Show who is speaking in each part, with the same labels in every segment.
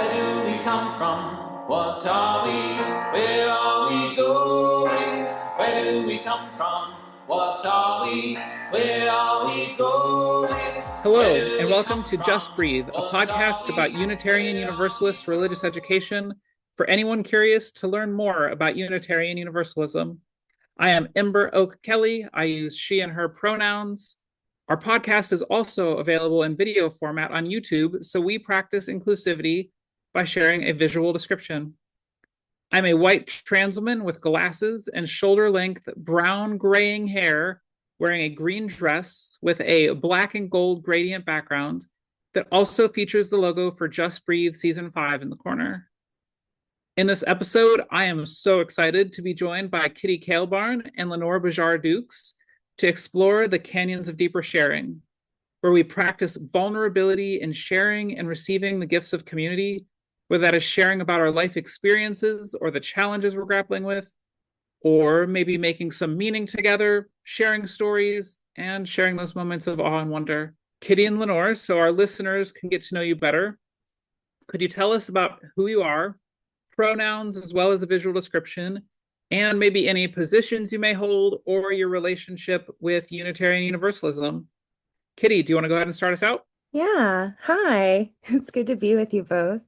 Speaker 1: Where do we come from? What are we? Where are we going? Where do we come from? What are we? Where are we going?
Speaker 2: Hello, and welcome to Just Breathe, a podcast about Unitarian Universalist religious education for anyone curious to learn more about Unitarian Universalism. I am Ember Oak Kelly. I use she and her pronouns. Our podcast is also available in video format on YouTube, so we practice inclusivity by sharing a visual description. I'm a white trans woman with glasses and shoulder-length brown graying hair, wearing a green dress with a black and gold gradient background that also features the logo for Just Breathe Season 5 in the corner. In this episode, I am so excited to be joined by Kitty Kalebarn and Lenore Bajare-Dukes to explore the canyons of deeper sharing, where we practice vulnerability in sharing and receiving the gifts of community, whether that is sharing about our life experiences or the challenges we're grappling with, or maybe making some meaning together, sharing stories, and sharing those moments of awe and wonder. Kitty and Lenore, so our listeners can get to know you better, could you tell us about who you are, pronouns as well as the visual description, and maybe any positions you may hold or your relationship with Unitarian Universalism? Kitty, do you want to go ahead and start us out?
Speaker 3: Yeah. Hi. It's good to be with you both.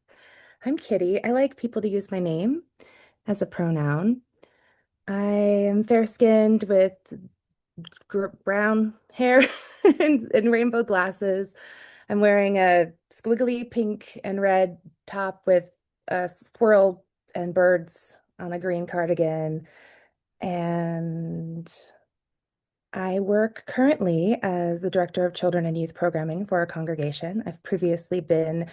Speaker 3: I'm Kitty. I like people to use my name as a pronoun. I am fair-skinned with brown hair and rainbow glasses. I'm wearing a squiggly pink and red top with a squirrel and birds on a green cardigan. And I work currently as the director of children and youth programming for our congregation. I've previously been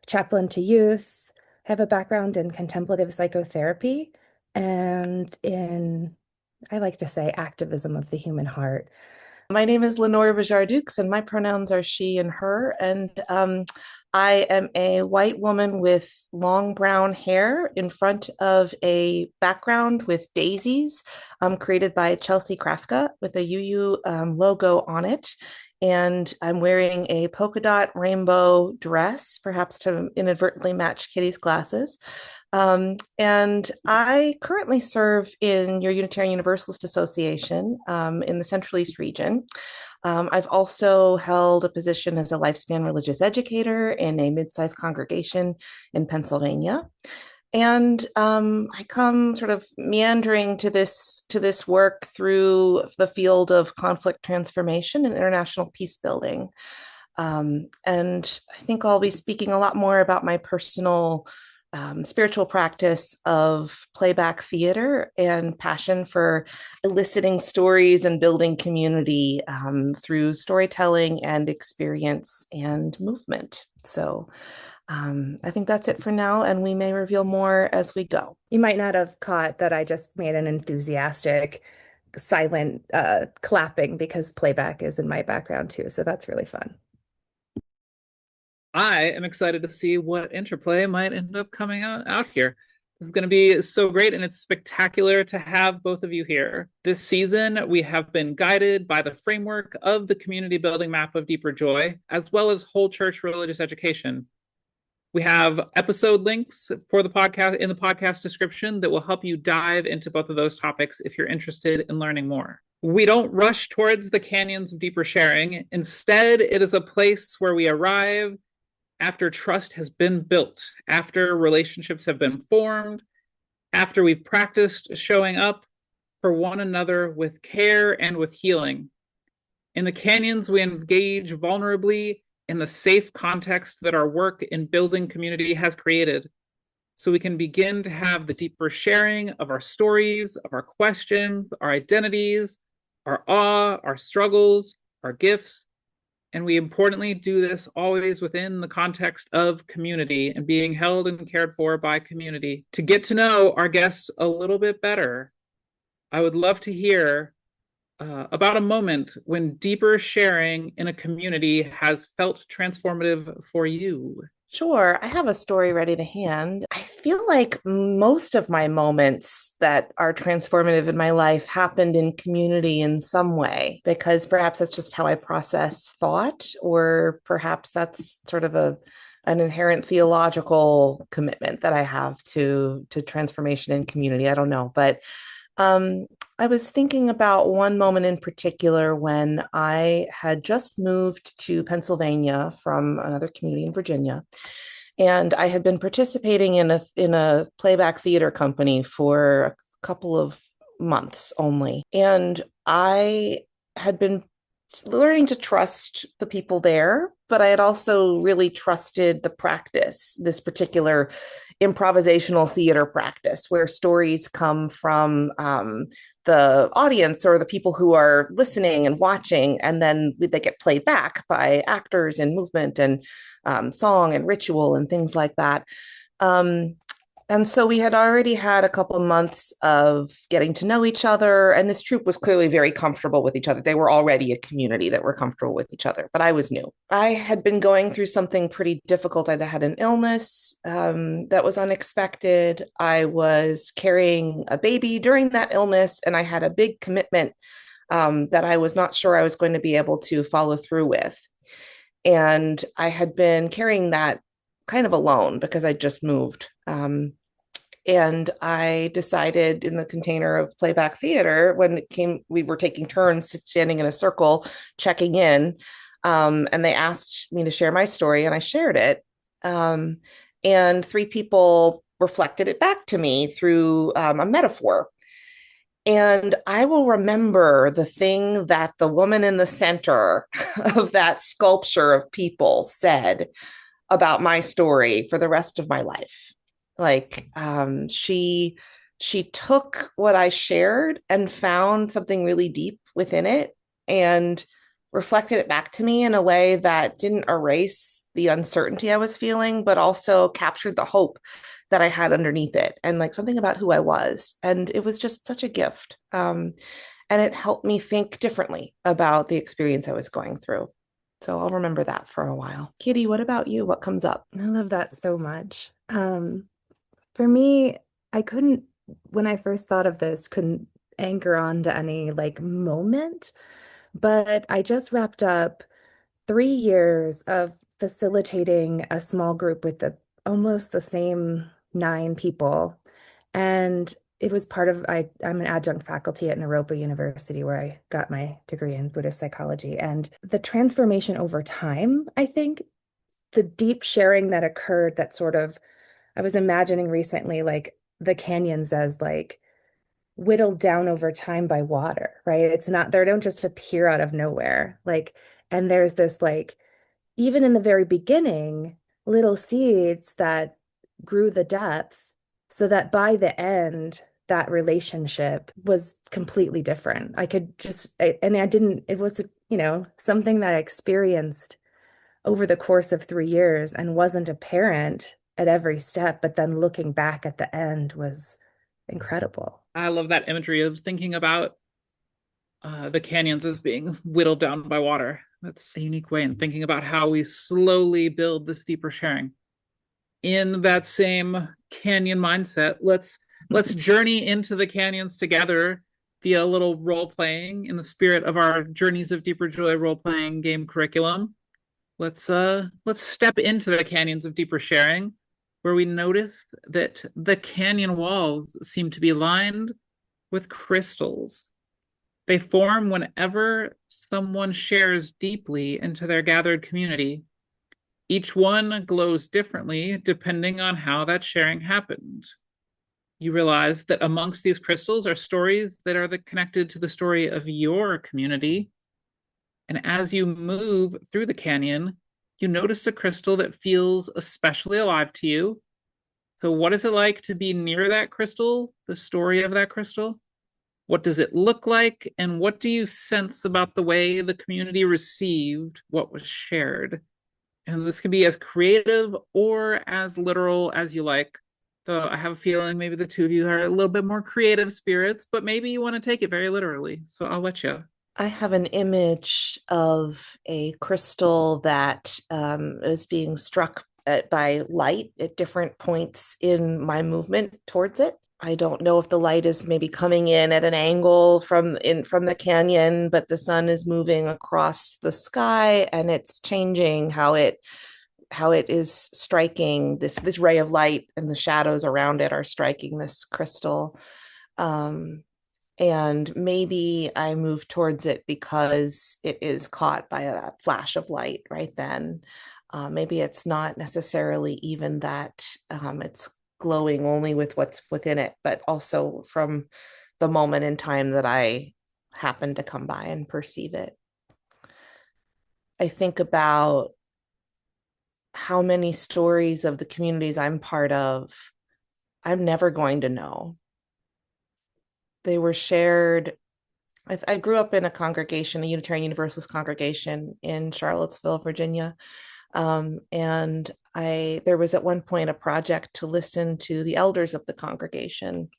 Speaker 3: chaplain to youth, have a background in contemplative psychotherapy and in, I like to say, activism of the human heart.
Speaker 4: My name is Lenore Bajare-Dukes, and my pronouns are she and her. And I am a white woman with long brown hair in front of a background with daisies created by Chelsea Krafka with a UU logo on it. And I'm wearing a polka dot rainbow dress, perhaps to inadvertently match Kitty's glasses. And I currently serve in your Unitarian Universalist Association in the Central East region. I've also held a position as a lifespan religious educator in a mid-sized congregation in Pennsylvania. And I come sort of meandering to this work through the field of conflict transformation and international peace building. And I think I'll be speaking a lot more about my personal spiritual practice of playback theater and passion for eliciting stories and building community through storytelling and experience and movement. So I think that's it for now, and we may reveal more as we go.
Speaker 3: You might not have caught that I just made an enthusiastic, silent clapping because playback is in my background too. So that's really fun.
Speaker 2: I am excited to see what interplay might end up coming out here. It's going to be so great, and it's spectacular to have both of you here. This season, we have been guided by the framework of the community building map of deeper joy, as well as whole church religious education. We have episode links for the podcast in the podcast description that will help you dive into both of those topics if you're interested in learning more. We don't rush towards the canyons of deeper sharing. Instead, it is a place where we arrive after trust has been built, after relationships have been formed, after we've practiced showing up for one another with care and with healing. In the canyons, we engage vulnerably in the safe context that our work in building community has created, so we can begin to have the deeper sharing of our stories, of our questions, our identities, our awe, our struggles, our gifts. And we importantly do this always within the context of community and being held and cared for by community. To get to know our guests a little bit better, I would love to hear about a moment when deeper sharing in a community has felt transformative for you.
Speaker 4: Sure, I have a story ready to hand. I feel like most of my moments that are transformative in my life happened in community in some way, because perhaps that's just how I process thought, or perhaps that's sort of a an inherent theological commitment that I have to transformation and community. I don't know, but um, I was thinking about one moment in particular when I had just moved to Pennsylvania from another community in Virginia, and I had been participating in a playback theater company for a couple of months only, and I had been learning to trust the people there, but I had also really trusted the practice, this particular improvisational theater practice where stories come from the audience or the people who are listening and watching, and then they get played back by actors and movement and song and ritual and things like that. Um, and so we had already had a couple of months of getting to know each other, and this troupe was clearly very comfortable with each other. They were already a community that were comfortable with each other, but I was new. I had been going through something pretty difficult. I had an illness that was unexpected. I was carrying a baby during that illness, and I had a big commitment that I was not sure I was going to be able to follow through with. And I had been carrying that kind of alone because I just moved. And I decided in the container of playback theater, when it came, we were taking turns standing in a circle, checking in. And they asked me to share my story, and I shared it. And three people reflected it back to me through a metaphor. And I will remember the thing that the woman in the center of that sculpture of people said about my story for the rest of my life. Like she took what I shared and found something really deep within it and reflected it back to me in a way that didn't erase the uncertainty I was feeling, but also captured the hope that I had underneath it and like something about who I was. And it was just such a gift. And it helped me think differently about the experience I was going through. So I'll remember that for a while. Kitty, what about you? What comes up?
Speaker 3: I love that so much. For me, I couldn't, when I first thought of this, couldn't anchor on to any like moment, but I just wrapped up 3 years of facilitating a small group with almost the same 9 people. And it was part of, I'm an adjunct faculty at Naropa University where I got my degree in Buddhist psychology. And the transformation over time, I think, the deep sharing that occurred that sort of, I was imagining recently, like the canyons as like whittled down over time by water, right? It's not, they don't just appear out of nowhere. Like, and there's this like, even in the very beginning, little seeds that grew the depth so that by the end, that relationship was completely different. I could just, and I didn't, it was, something that I experienced over the course of 3 years and wasn't apparent at every step, but then looking back at the end was incredible.
Speaker 2: I love that imagery of thinking about the canyons as being whittled down by water. That's a unique way in thinking about how we slowly build this deeper sharing. In that same canyon mindset, let's journey into the canyons together via a little role playing in the spirit of our Journeys of Deeper Joy role playing game curriculum. Let's step into the canyons of deeper sharing, where we notice that the canyon walls seem to be lined with crystals. They form whenever someone shares deeply into their gathered community. Each one glows differently depending on how that sharing happened. You realize that amongst these crystals are stories that are connected to the story of your community. And as you move through the canyon, you notice a crystal that feels especially alive to you. So what is it like to be near that crystal, the story of that crystal? What does it look like? And what do you sense about the way the community received what was shared? And this can be as creative or as literal as you like. So I have a feeling maybe the two of you are a little bit more creative spirits, but maybe you want to take it very literally. So I'll let you.
Speaker 4: I have an image of a crystal that is being struck by light at different points in my movement towards it. I don't know if the light is maybe coming in at an angle from the canyon, but the sun is moving across the sky and it's changing how it is striking this ray of light, and the shadows around it are striking this crystal. And maybe I move towards it because it is caught by a flash of light right then. Maybe it's not necessarily even that it's glowing only with what's within it, but also from the moment in time that I happen to come by and perceive it. I think about how many stories of the communities I'm part of I'm never going to know. They were shared. I grew up in a congregation, a Unitarian Universalist congregation in Charlottesville, Virginia. And there was at one point a project to listen to the elders of the congregation,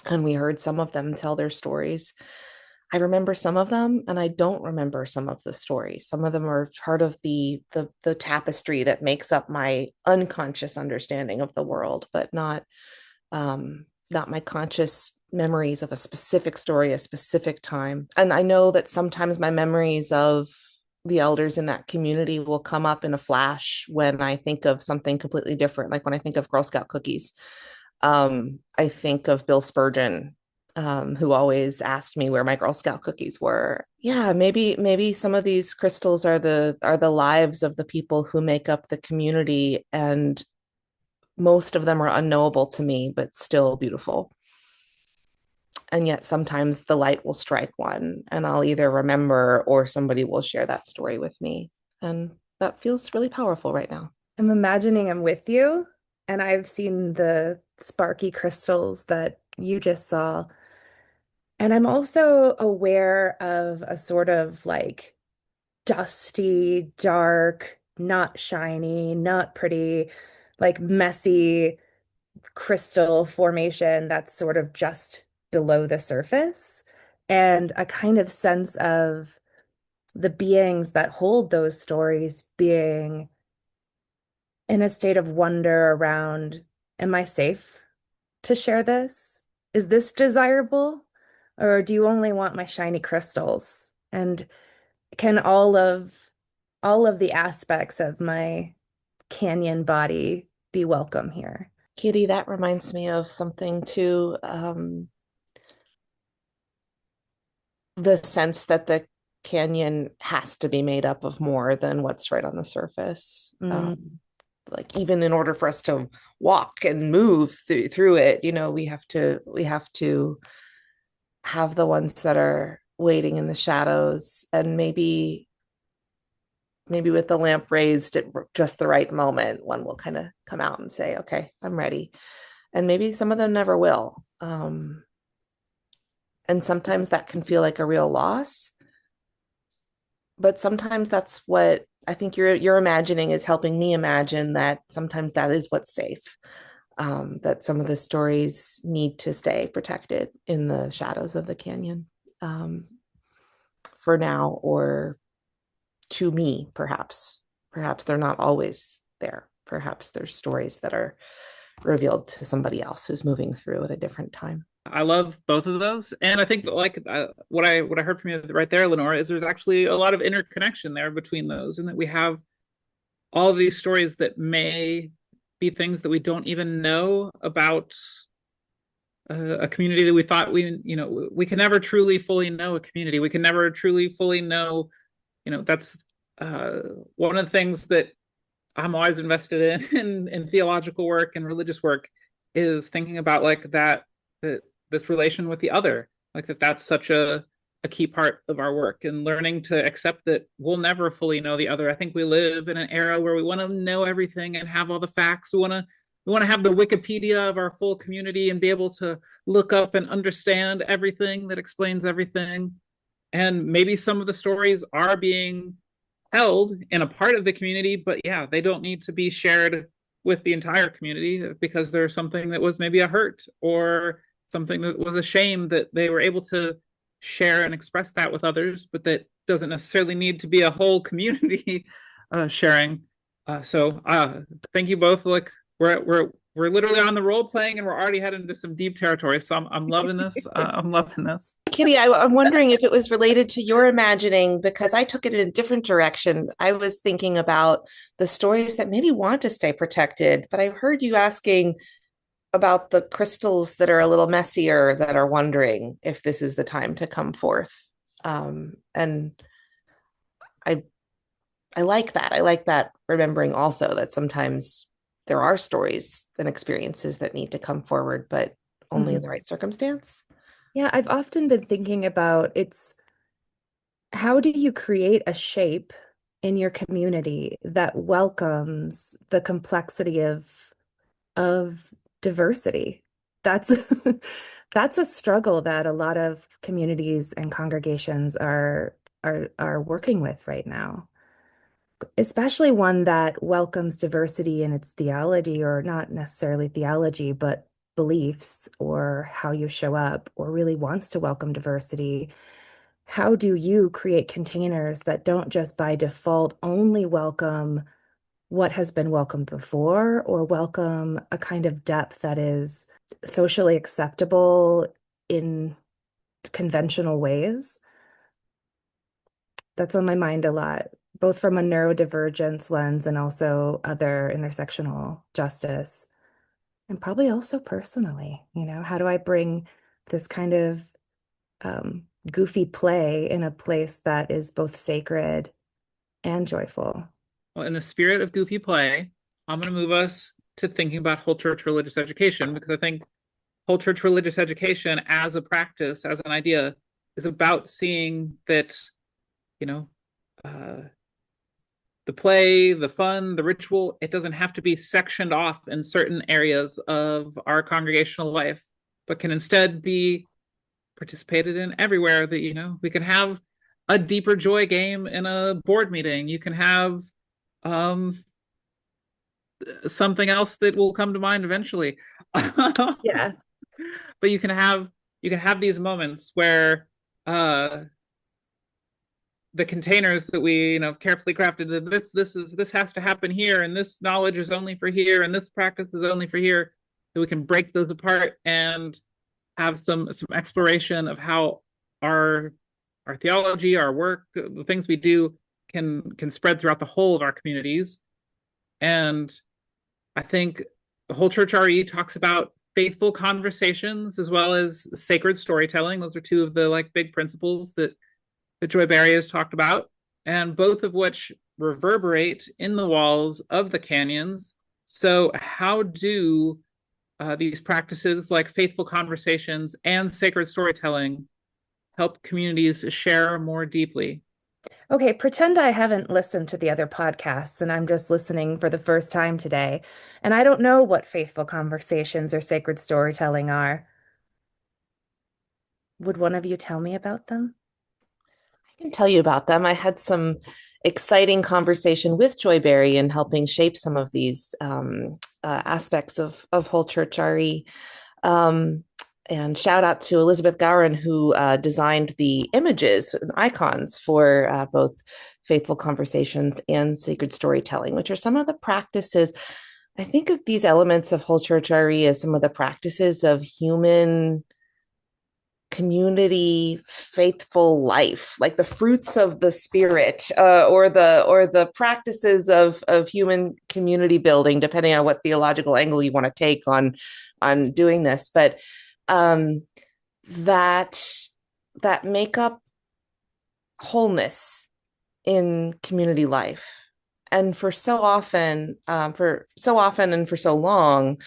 Speaker 4: and we heard some of them tell their stories. I remember some of them, and I don't remember some of the stories. Some of them are part of the tapestry that makes up my unconscious understanding of the world, but not my conscious memories of a specific story, a specific time. And I know that sometimes my memories of the elders in that community will come up in a flash when I think of something completely different. Like when I think of Girl Scout cookies, I think of Bill Spurgeon, who always asked me where my Girl Scout cookies were. Yeah, maybe some of these crystals are the lives of the people who make up the community, and most of them are unknowable to me, but still beautiful. And yet sometimes the light will strike one, and I'll either remember or somebody will share that story with me. And that feels really powerful right now.
Speaker 3: I'm imagining I'm with you, and I've seen the sparky crystals that you just saw. And I'm also aware of a sort of like dusty, dark, not shiny, not pretty, like messy crystal formation that's sort of just below the surface, and a kind of sense of the beings that hold those stories being in a state of wonder around, am I safe to share this? Is this desirable? Or do you only want my shiny crystals? And can all of the aspects of my canyon body be welcome here?
Speaker 4: Kitty, that reminds me of something too. The sense that the canyon has to be made up of more than what's right on the surface. Like even in order for us to walk and move through it, we have to have the ones that are waiting in the shadows, and maybe with the lamp raised at just the right moment, one will kind of come out and say, okay, I'm ready. And maybe some of them never will. And sometimes that can feel like a real loss. But sometimes that's what I think you're imagining is helping me imagine that sometimes that is what's safe. That some of the stories need to stay protected in the shadows of the canyon for now, or to me, perhaps. Perhaps they're not always there. Perhaps there's stories that are revealed to somebody else who's moving through at a different time.
Speaker 2: I love both of those, and I think like what I heard from you right there, Lenore, is there's actually a lot of interconnection there between those, and that we have all of these stories that may be things that we don't even know about a community that we thought we can never truly fully know a community. We can never truly fully know, that's one of the things that I'm always invested in theological work and religious work, is thinking about like that this relation with the other, like that's such a key part of our work, and learning to accept that we'll never fully know the other. I think we live in an era where we want to know everything and have all the facts. We want to have the Wikipedia of our full community and be able to look up and understand everything that explains everything. And maybe some of the stories are being held in a part of the community, but yeah, they don't need to be shared with the entire community, because there's something that was maybe a hurt or something that was a shame that they were able to share and express that with others, but that doesn't necessarily need to be a whole community sharing. So thank you both. Like we're we're literally on the role playing and we're already heading into some deep territory. So I'm loving this. I'm loving this.
Speaker 4: Kitty, I'm wondering if it was related to your imagining, because I took it in a different direction. I was thinking about the stories that maybe want to stay protected, but I heard you asking about the crystals that are a little messier, that are wondering if this is the time to come forth. And I like that. I like that, remembering also that sometimes there are stories and experiences that need to come forward, but only in the right circumstance.
Speaker 3: Yeah, I've often been thinking about how do you create a shape in your community that welcomes the complexity of diversity? That's that's a struggle that a lot of communities and congregations are working with right now, especially one that welcomes diversity in its theology, or not necessarily theology, but beliefs or how you show up, or really wants to welcome diversity. How do you create containers that don't just by default only welcome what has been welcomed before, or welcome a kind of depth that is socially acceptable in conventional ways? That's on my mind a lot, both from a neurodivergence lens and also other intersectional justice. And probably also personally, how do I bring this kind of goofy play in a place that is both sacred and joyful?
Speaker 2: Well, in the spirit of goofy play, I'm going to move us to thinking about whole church religious education, because I think whole church religious education as a practice, as an idea, is about seeing that, the play, the fun, the ritual, it doesn't have to be sectioned off in certain areas of our congregational life, but can instead be participated in everywhere. That, we can have a deeper joy game in a board meeting. You can have something else that will come to mind eventually.
Speaker 3: Yeah.
Speaker 2: But you can have these moments where the containers that we carefully crafted, that this has to happen here, and this knowledge is only for here, and this practice is only for here, that we can break those apart and have some exploration of how our theology, our work, the things we do can spread throughout the whole of our communities. And I think the whole church RE talks about faithful conversations as well as sacred storytelling. Those are two of the big principles that Joy Barry has talked about, and both of which reverberate in the walls of the canyons. So how do these practices like faithful conversations and sacred storytelling help communities share more deeply?
Speaker 3: Okay, pretend I haven't listened to the other podcasts and I'm just listening for the first time today, and I don't know what faithful conversations or sacred storytelling are. Would one of you tell me about them?
Speaker 4: I can tell you about them. I had some exciting conversation with Joy Barry in helping shape some of these aspects of whole church RE. And shout out to Elizabeth Gowron, who designed the images and icons for both faithful conversations and sacred storytelling, which are some of the practices. I think of these elements of whole church RE as some of the practices of human community faithful life, like the fruits of the spirit, or the practices of human community building, depending on what theological angle you want to take on doing this. But that make up wholeness in community life. And for so often and for so long,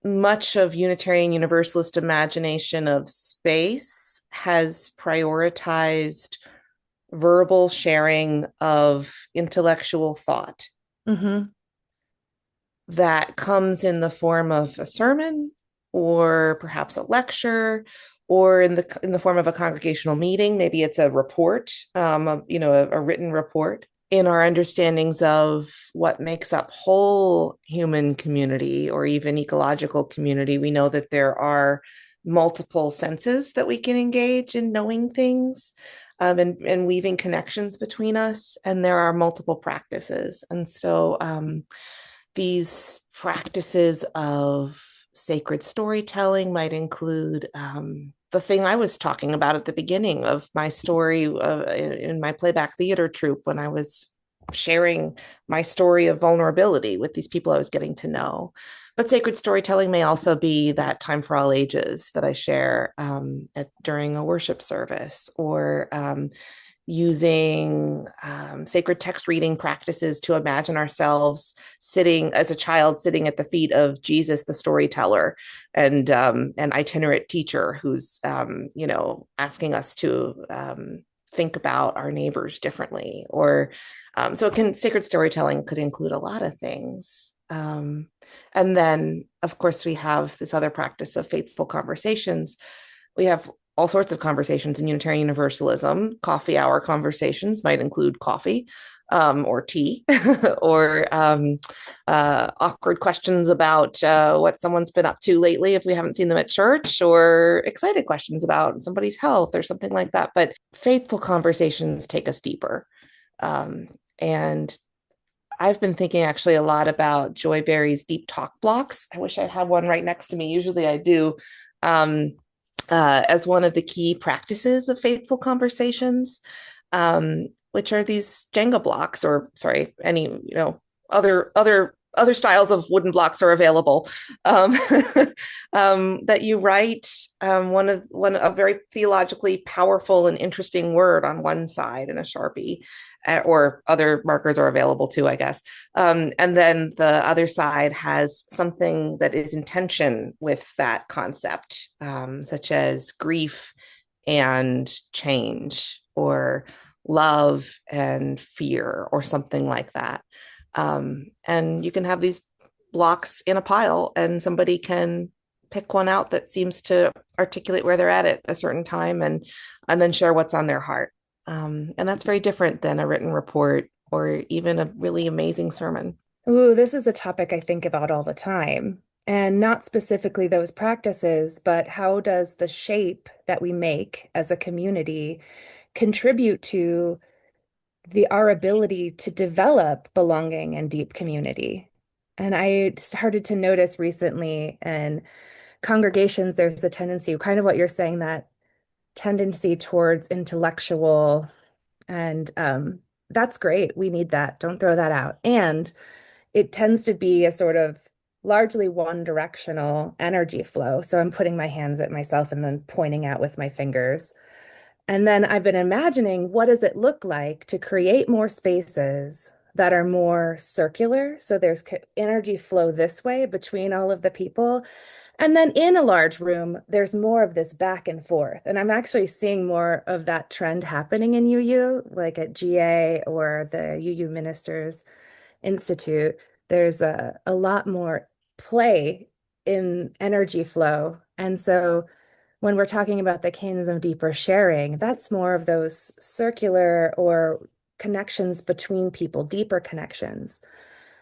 Speaker 4: much of Unitarian Universalist imagination of space has prioritized verbal sharing of intellectual thought.
Speaker 3: Mm-hmm.
Speaker 4: That comes in the form of a sermon, or perhaps a lecture, or in the form of a congregational meeting. Maybe it's a report, a written report. In our understandings of what makes up whole human community, or even ecological community, we know that there are multiple senses that we can engage in knowing things, and weaving connections between us, and there are multiple practices. And so these practices of sacred storytelling might include the thing I was talking about at the beginning of my story in my playback theater troupe, when I was sharing my story of vulnerability with these people I was getting to know. But sacred storytelling may also be that time for all ages that I share during a worship service, or using sacred text reading practices to imagine ourselves sitting as a child, sitting at the feet of Jesus, the storyteller, and an itinerant teacher who's asking us to think about our neighbors differently. Or sacred storytelling could include a lot of things. And then, of course, we have this other practice of faithful conversations. We have all sorts of conversations in Unitarian Universalism. Coffee hour conversations might include coffee or tea, or awkward questions about what someone's been up to lately if we haven't seen them at church, or excited questions about somebody's health or something like that. But faithful conversations take us deeper. And I've been thinking actually a lot about Joy Berry's deep talk blocks. I wish I had one right next to me. Usually I do. As one of the key practices of faithful conversations, which are these Jenga blocks, or sorry, any other styles of wooden blocks are available, that you write a very theologically powerful and interesting word on one side in a Sharpie, or other markers are available too, I guess. And then the other side has something that is in tension with that concept, such as grief and change, or love and fear, or something like that. And you can have these blocks in a pile, and somebody can pick one out that seems to articulate where they're at a certain time, and then share what's on their heart. And that's very different than a written report or even a really amazing sermon.
Speaker 3: Ooh, this is a topic I think about all the time. And not specifically those practices, but how does the shape that we make as a community contribute to our ability to develop belonging and deep community? And I started to notice recently in congregations, there's a tendency, kind of what you're saying, that tendency towards intellectual, and that's great. We need that. Don't throw that out. And it tends to be a sort of largely one directional energy flow. So I'm putting my hands at myself and then pointing out with my fingers. And then I've been imagining, what does it look like to create more spaces that are more circular? So there's energy flow this way between all of the people. And then in a large room, there's more of this back and forth. And I'm actually seeing more of that trend happening in UU, like at GA or the UU Ministers Institute. There's a lot more play in energy flow. And so when we're talking about the canes of deeper sharing, that's more of those circular or connections between people, deeper connections.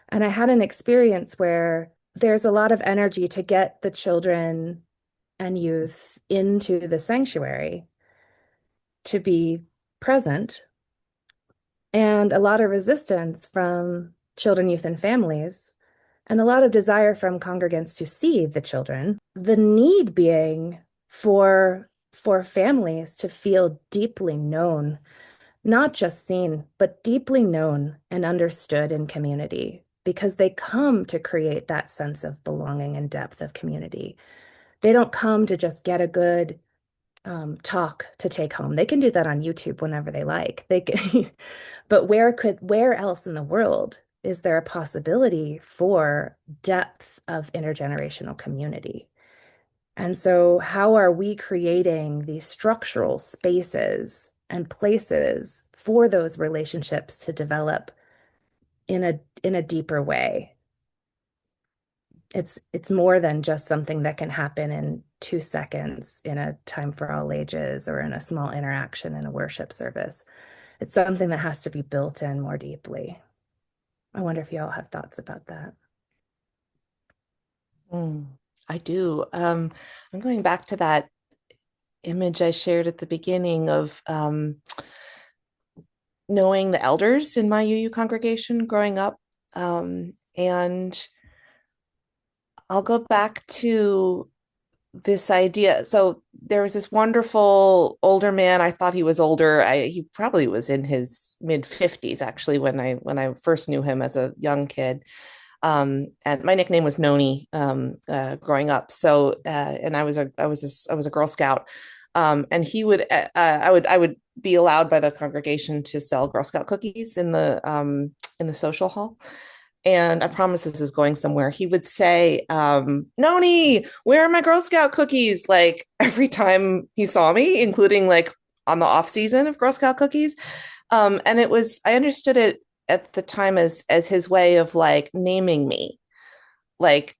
Speaker 3: And I had an experience where there's a lot of energy to get the children and youth into the sanctuary to be present, and a lot of resistance from children, youth, and families, and a lot of desire from congregants to see the children. The need being for families to feel deeply known, not just seen, but deeply known and understood in community, because they come to create that sense of belonging and depth of community. They don't come to just get a good talk to take home. They can do that on YouTube whenever they like. But where else in the world is there a possibility for depth of intergenerational community? And so how are we creating these structural spaces and places for those relationships to develop in a deeper way? It's more than just something that can happen in 2 seconds in a time for all ages or in a small interaction in a worship service. It's something that has to be built in more deeply. I wonder if you all have thoughts about that.
Speaker 4: I do. I'm going back to that image I shared at the beginning of knowing the elders in my UU congregation growing up. And I'll go back to this idea. So there was this wonderful older man. I thought he was older. He probably was in his mid 50s actually when I first knew him as a young kid. And my nickname was Noni growing up. So and I was a Girl Scout. And he would I would be allowed by the congregation to sell Girl Scout cookies in the social hall. And I promise this is going somewhere. He would say, Noni, where are my Girl Scout cookies? Like every time he saw me, including like on the off season of Girl Scout cookies. And I understood it at the time as his way of like naming me. Like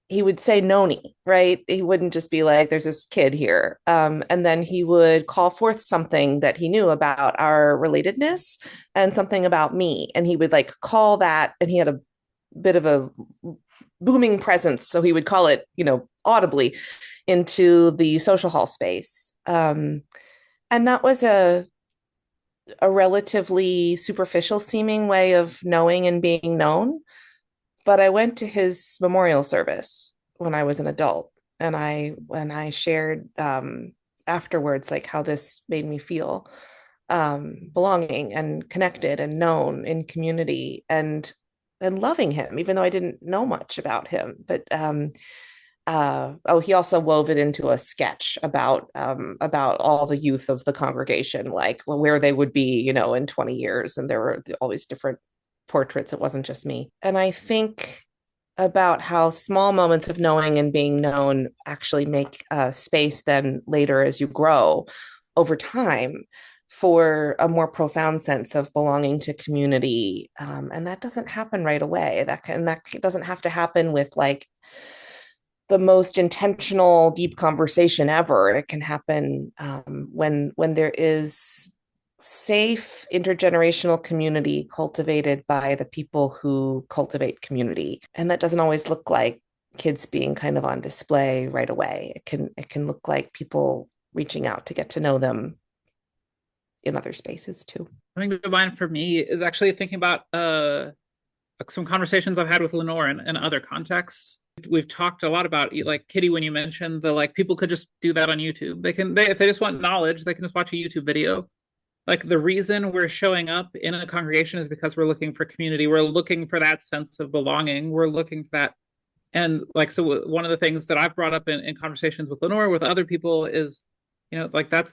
Speaker 4: he would say Noni, right? He wouldn't just be like, there's this kid here. And then he would call forth something that he knew about our relatedness and something about me. And he would like call that, and he had a bit of a booming presence. So he would call it, audibly into the social hall space. And that was a relatively superficial seeming way of knowing and being known. But I went to his memorial service when I was an adult, and when I shared afterwards, like how this made me feel belonging and connected and known in community and loving him, even though I didn't know much about him. But he also wove it into a sketch about all the youth of the congregation, like where they would be, in 20 years. And there were all these different portraits. It wasn't just me. And I think about how small moments of knowing and being known actually make space then later as you grow over time for a more profound sense of belonging to community. And that doesn't happen right away. That doesn't have to happen with like the most intentional, deep conversation ever. It can happen when there is safe intergenerational community cultivated by the people who cultivate community. And that doesn't always look like kids being kind of on display right away. It can look like people reaching out to get to know them in other spaces too.
Speaker 2: Coming to mind for me is actually thinking about some conversations I've had with Lenore in other contexts. We've talked a lot about, like Kitty, when you mentioned the like people could just do that on YouTube. If they just want knowledge, they can just watch a YouTube video. Like the reason we're showing up in a congregation is because we're looking for community. We're looking for that sense of belonging. We're looking for that. And like, so one of the things that I've brought up in conversations with Lenore, with other people is, like that's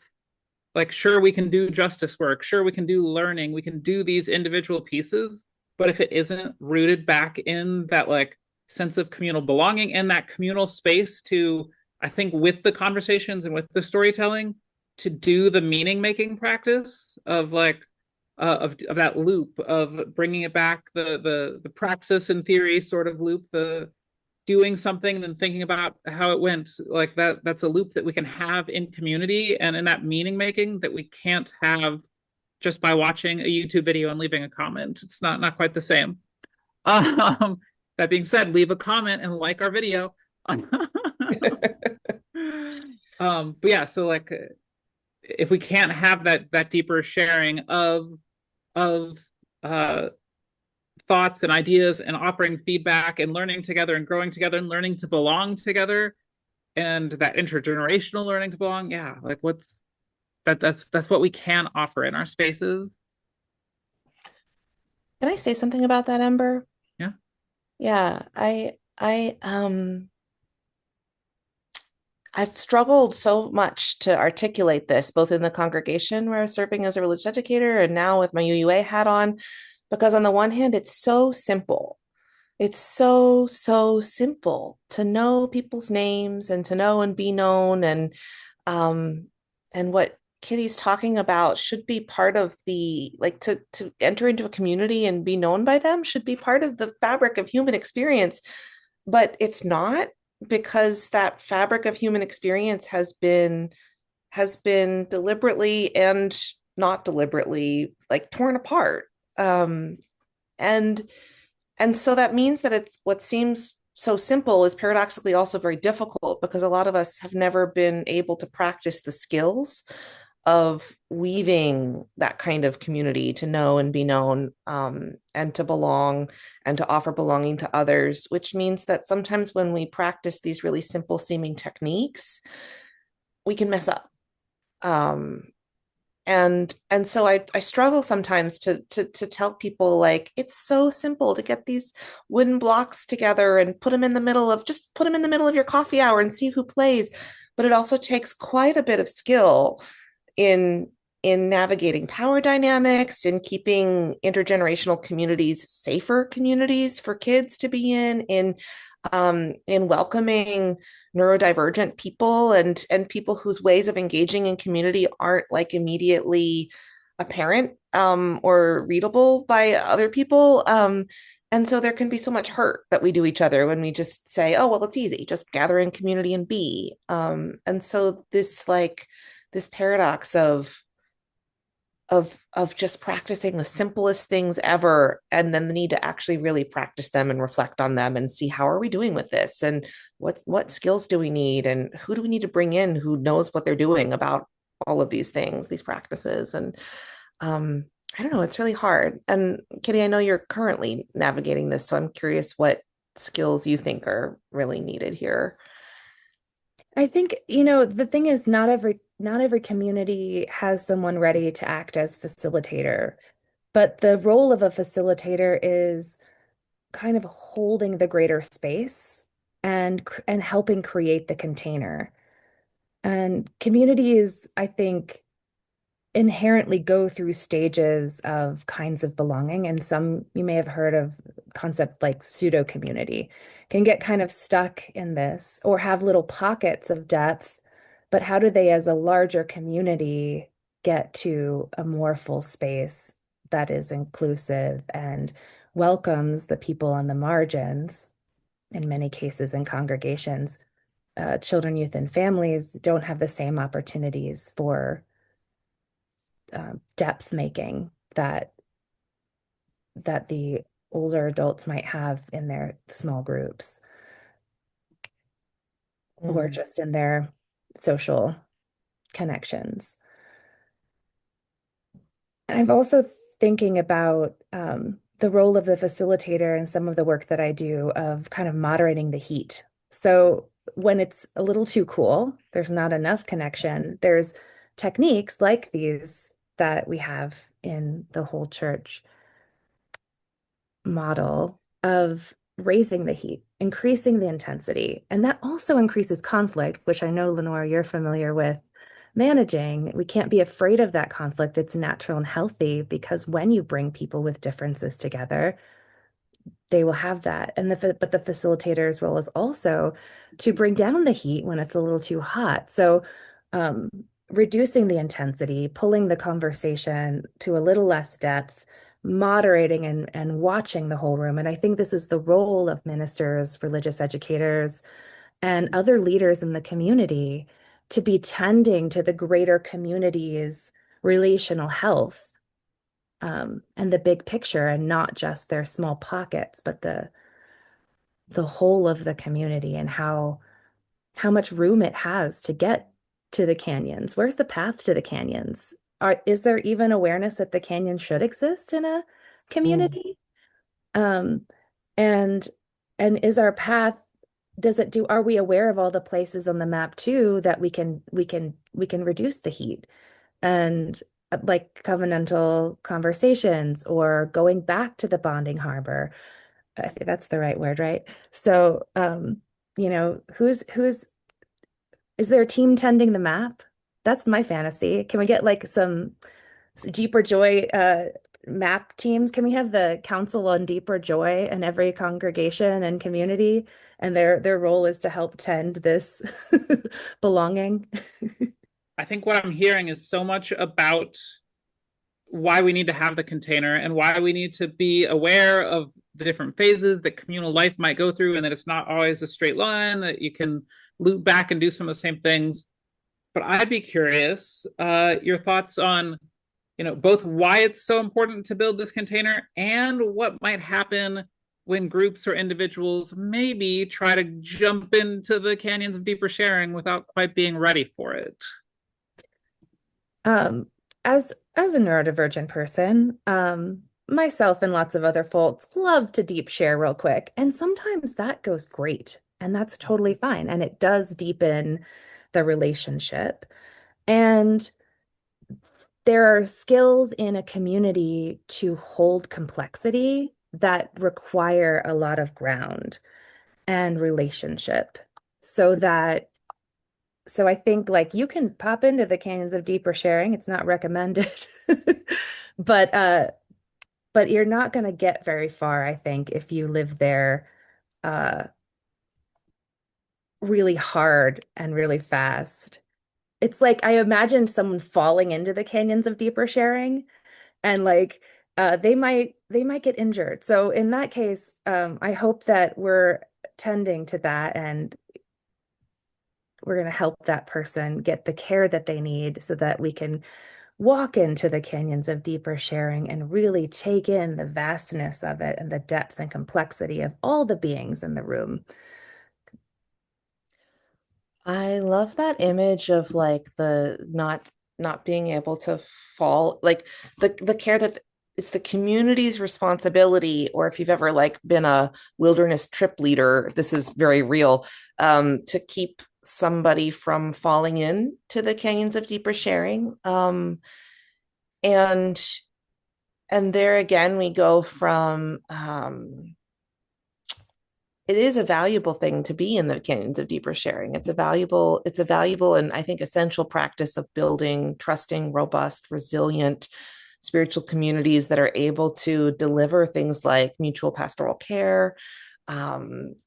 Speaker 2: like, sure, we can do justice work. Sure, we can do learning. We can do these individual pieces. But if it isn't rooted back in that like sense of communal belonging and that communal space to, I think, with the conversations and with the storytelling, to do the meaning making practice of like of that loop of bringing it back, the praxis and theory sort of loop, the doing something and then thinking about how it went, like that's a loop that we can have in community and in that meaning making that we can't have just by watching a YouTube video and leaving a comment. It's not quite the same. That being said, leave a comment and like our video. But yeah, so like if we can't have that deeper sharing of thoughts and ideas and offering feedback and learning together and growing together and learning to belong together and that intergenerational learning to belong, yeah, like that's what we can offer in our spaces.
Speaker 4: Can I say something about that, Ember?
Speaker 2: Yeah.
Speaker 4: Yeah, I've struggled so much to articulate this, both in the congregation where I was serving as a religious educator and now with my UUA hat on, because on the one hand, it's so simple. It's so, so simple to know people's names and to know and be known. And what Kitty's talking about should be part of the, like to enter into a community and be known by them should be part of the fabric of human experience. But it's not, because that fabric of human experience has been deliberately and not deliberately like torn apart. And so that means that it's what seems so simple is paradoxically also very difficult, because a lot of us have never been able to practice the skills of weaving that kind of community to know and be known, and to belong and to offer belonging to others, which means that sometimes when we practice these really simple seeming techniques, we can mess up. Um, and so I struggle sometimes to tell people, like, it's so simple to get these wooden blocks together and put them in the middle of just put them in the middle of your coffee hour and see who plays. But it also takes quite a bit of skill in navigating power dynamics, in keeping intergenerational communities safer communities for kids to be in welcoming neurodivergent people and people whose ways of engaging in community aren't like immediately apparent, or readable by other people. And so there can be so much hurt that we do each other when we just say, oh, well, it's easy, just gather in community and be. And so this paradox of just practicing the simplest things ever, and then the need to actually really practice them and reflect on them and see how are we doing with this, and what skills do we need, and who do we need to bring in who knows what they're doing about all of these things, these practices. And I don't know, it's really hard. And Kitty, I know you're currently navigating this, so I'm curious what skills you think are really needed here.
Speaker 3: I think, the thing is not every community has someone ready to act as facilitator, but the role of a facilitator is kind of holding the greater space and helping create the container. And communities, I think, inherently go through stages of kinds of belonging. And some you may have heard of concept like pseudo community can get kind of stuck in this or have little pockets of depth. But how do they, as a larger community, get to a more full space that is inclusive and welcomes the people on the margins, in many cases in congregations? Children, youth, and families don't have the same opportunities for depth making that the older adults might have in their small groups or just in their social connections. And I'm also thinking about the role of the facilitator and some of the work that I do of kind of moderating the heat. So when it's a little too cool, there's not enough connection, there's techniques like these that we have in the whole church model of raising the heat, increasing the intensity. And that also increases conflict, which I know, Lenore, you're familiar with managing. We can't be afraid of that conflict. It's natural and healthy because when you bring people with differences together, they will have that. But the facilitator's role is also to bring down the heat when it's a little too hot. So reducing the intensity, pulling the conversation to a little less depth, moderating and watching the whole room. And I think this is the role of ministers, religious educators, and other leaders in the community to be tending to the greater community's relational health, and the big picture, and not just their small pockets, but the whole of the community and how much room it has to get to the canyons. Where's the path to the canyons? Is there even awareness that the canyon should exist in a community? And is our path, are we aware of all the places on the map too that we can reduce the heat? And like covenantal conversations or going back to the bonding harbor. I think that's the right word, right? So, who's is there a team tending the map? That's my fantasy. Can we get like some deeper joy map teams? Can we have the council on deeper joy in every congregation and community? And their role is to help tend this belonging.
Speaker 2: I think what I'm hearing is so much about why we need to have the container and why we need to be aware of the different phases that communal life might go through, and that it's not always a straight line, that you can loop back and do some of the same things. But I'd be curious, your thoughts on, both why it's so important to build this container and what might happen when groups or individuals maybe try to jump into the canyons of deeper sharing without quite being ready for it.
Speaker 3: Um, as a neurodivergent person, myself and lots of other folks love to deep share real quick, and sometimes that goes great, and that's totally fine, and it does deepen the relationship. And there are skills in a community to hold complexity that require a lot of ground and relationship so that so I think like you can pop into the canyons of deeper sharing. It's not recommended. But but you're not going to get very far, I think, if you live there uh really hard and really fast. It's like I imagine someone falling into the canyons of deeper sharing and like they might get injured. So in that case, I hope that we're tending to that and we're going to help that person get the care that they need so that we can walk into the canyons of deeper sharing and really take in the vastness of it and the depth and complexity of all the beings in the room.
Speaker 4: I love that image of like the not being able to fall, like the care that it's the community's responsibility, or if you've ever like been a wilderness trip leader, this is very real, to keep somebody from falling into the canyons of deeper sharing. And there again we go from it is a valuable thing to be in the canyons of deeper sharing. It's a valuable and I think essential practice of building trusting, robust, resilient spiritual communities that are able to deliver things like mutual pastoral care,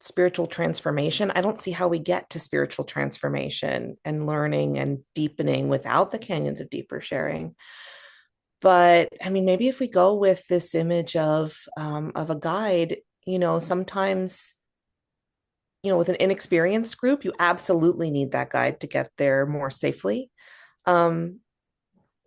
Speaker 4: spiritual transformation. I don't see how we get to spiritual transformation and learning and deepening without the canyons of deeper sharing. But I mean, maybe if we go with this image of a guide, sometimes with an inexperienced group, you absolutely need that guide to get there more safely. Um,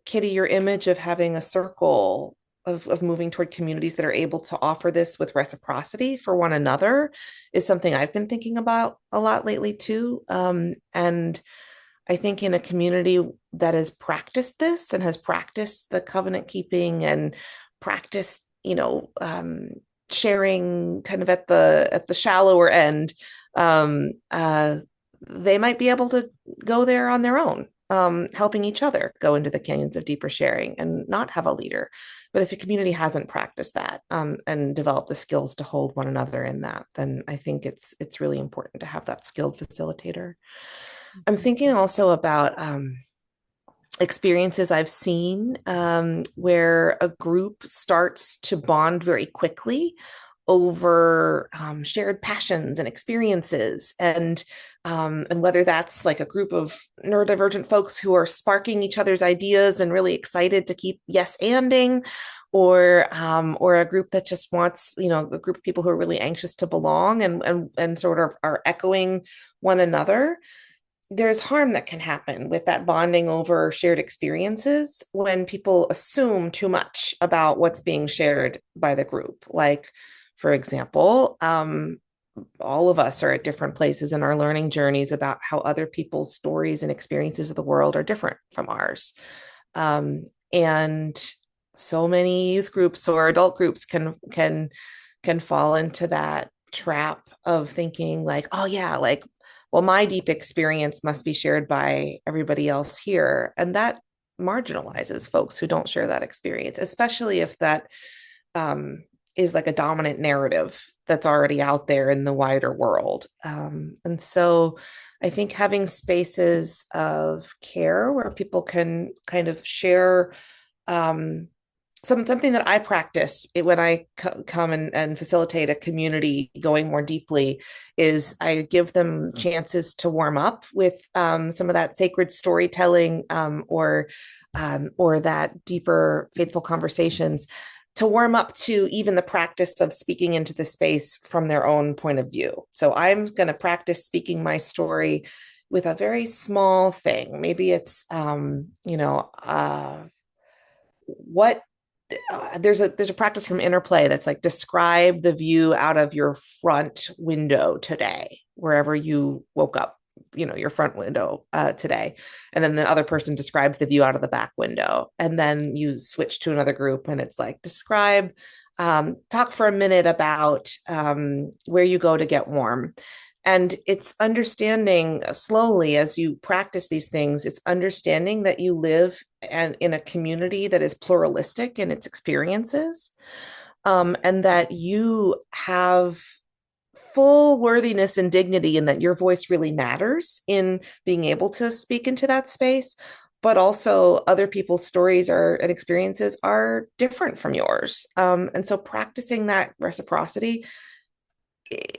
Speaker 4: Kitty, your image of having a circle of moving toward communities that are able to offer this with reciprocity for one another is something I've been thinking about a lot lately too. And I think in a community that has practiced this and has practiced the covenant keeping and practiced, sharing kind of at the shallower end, um, uh, they might be able to go there on their own, helping each other go into the canyons of deeper sharing and not have a leader. But if a community hasn't practiced that, and developed the skills to hold one another in that, then I think it's really important to have that skilled facilitator. I'm thinking also about experiences I've seen, where a group starts to bond very quickly over shared passions and experiences, and whether that's like a group of neurodivergent folks who are sparking each other's ideas and really excited to keep yes anding, or a group that just wants, a group of people who are really anxious to belong and sort of are echoing one another. There's harm that can happen with that bonding over shared experiences when people assume too much about what's being shared by the group. Like, for example, all of us are at different places in our learning journeys about how other people's stories and experiences of the world are different from ours. And so many youth groups or adult groups can fall into that trap of thinking like, oh yeah, like, well, my deep experience must be shared by everybody else here. And that marginalizes folks who don't share that experience, especially if that is like a dominant narrative that's already out there in the wider world. And so I think having spaces of care where people can kind of share something that I practice when I come and facilitate a community going more deeply is I give them chances to warm up with some of that sacred storytelling, or that deeper faithful conversations, to warm up to even the practice of speaking into the space from their own point of view. So I'm going to practice speaking my story with a very small thing. Maybe it's what there's a practice from Interplay that's like, describe the view out of your front window today, wherever you woke up your front window today. And then the other person describes the view out of the back window. And then you switch to another group and it's like, talk for a minute about where you go to get warm. And it's understanding slowly as you practice these things, it's understanding that you live in a community that is pluralistic in its experiences, and that you have full worthiness and dignity, and that your voice really matters in being able to speak into that space. But also, other people's stories and experiences are different from yours. And so, practicing that reciprocity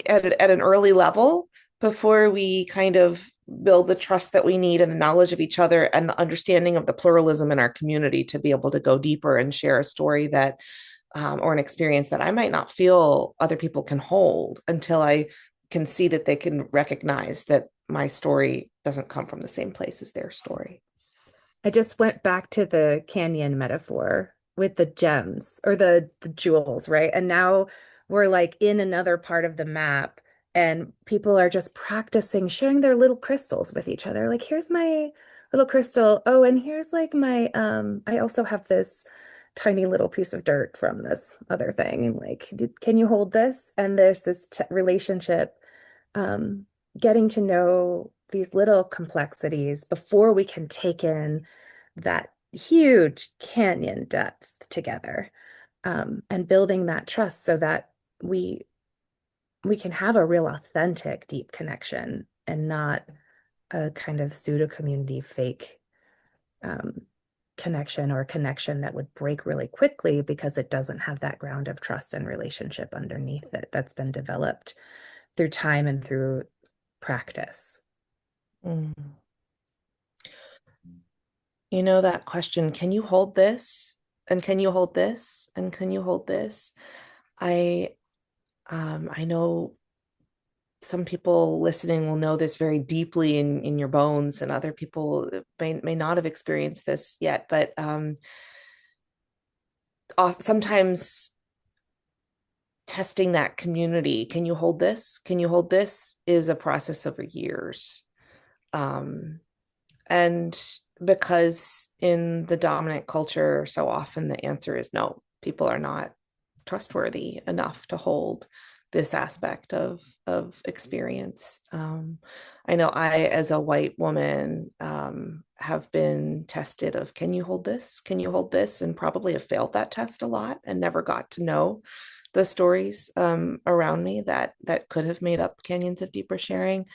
Speaker 4: at an early level before we kind of build the trust that we need and the knowledge of each other and the understanding of the pluralism in our community to be able to go deeper and share a story that or an experience that I might not feel other people can hold until I can see that they can recognize that my story doesn't come from the same place as their story.
Speaker 3: I just went back to the canyon metaphor with the gems or the jewels, right? And now we're like in another part of the map, and people are just practicing sharing their little crystals with each other. Like, here's my little crystal. Oh, and here's like my I also have this tiny little piece of dirt from this other thing. And like, can you hold this? And there's this relationship, getting to know these little complexities before we can take in that huge canyon depth together, and building that trust so that we can have a real authentic deep connection and not a kind of pseudo community fake connection, or a connection that would break really quickly because it doesn't have that ground of trust and relationship underneath it that's been developed through time and through practice.
Speaker 4: Mm. That question, can you hold this? And can you hold this? And can you hold this? I know some people listening will know this very deeply in your bones, and other people may not have experienced this yet, but sometimes testing that community, can you hold this? Can you hold this? Is a process over years. And because in the dominant culture, so often the answer is no, people are not trustworthy enough to hold this aspect of experience. I know I, as a white woman, have been tested of, can you hold this? Can you hold this? And probably have failed that test a lot and never got to know the stories around me that could have made up canyons of deeper sharing.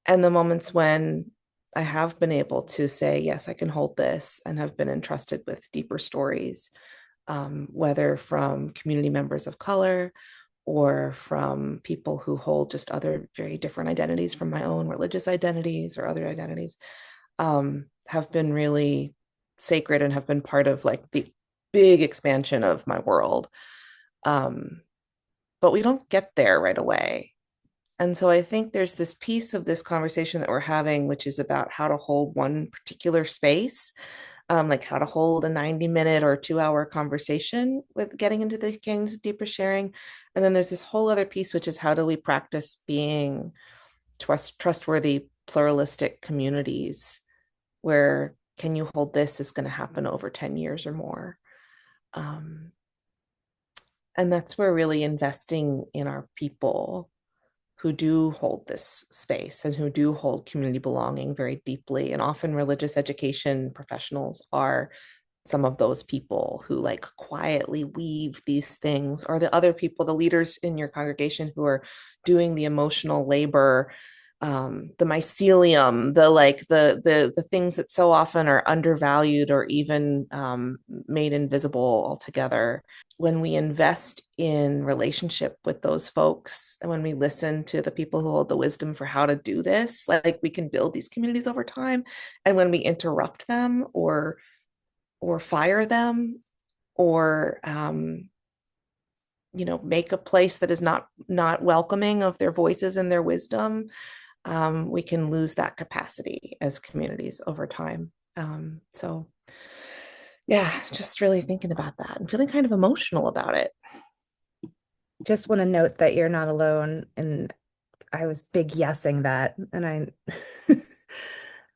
Speaker 4: And the moments when I have been able to say, yes, I can hold this, and have been entrusted with deeper stories, whether from community members of color or from people who hold just other very different identities from my own, religious identities or other identities, have been really sacred and have been part of like the big expansion of my world. But we don't get there right away. And so I think there's this piece of this conversation that we're having, which is about how to hold one particular space, like how to hold a 90-minute or 2-hour conversation with getting into the canyons of deeper sharing. And then there's this whole other piece, which is how do we practice being trustworthy, pluralistic communities where can you hold this is going to happen over 10 years or more. And that's where really investing in our people who do hold this space and who do hold community belonging very deeply. And often religious education professionals are some of those people who like quietly weave these things, or the other people, the leaders in your congregation who are doing the emotional labor, the mycelium, the things that so often are undervalued or even made invisible altogether. When we invest in relationship with those folks, and when we listen to the people who hold the wisdom for how to do this, like we can build these communities over time. And when we interrupt them or fire them, or make a place that is not welcoming of their voices and their wisdom, we can lose that capacity as communities over time. So yeah, just really thinking about that and feeling kind of emotional about it.
Speaker 3: Just want to note that you're not alone in I was big yesing that, and I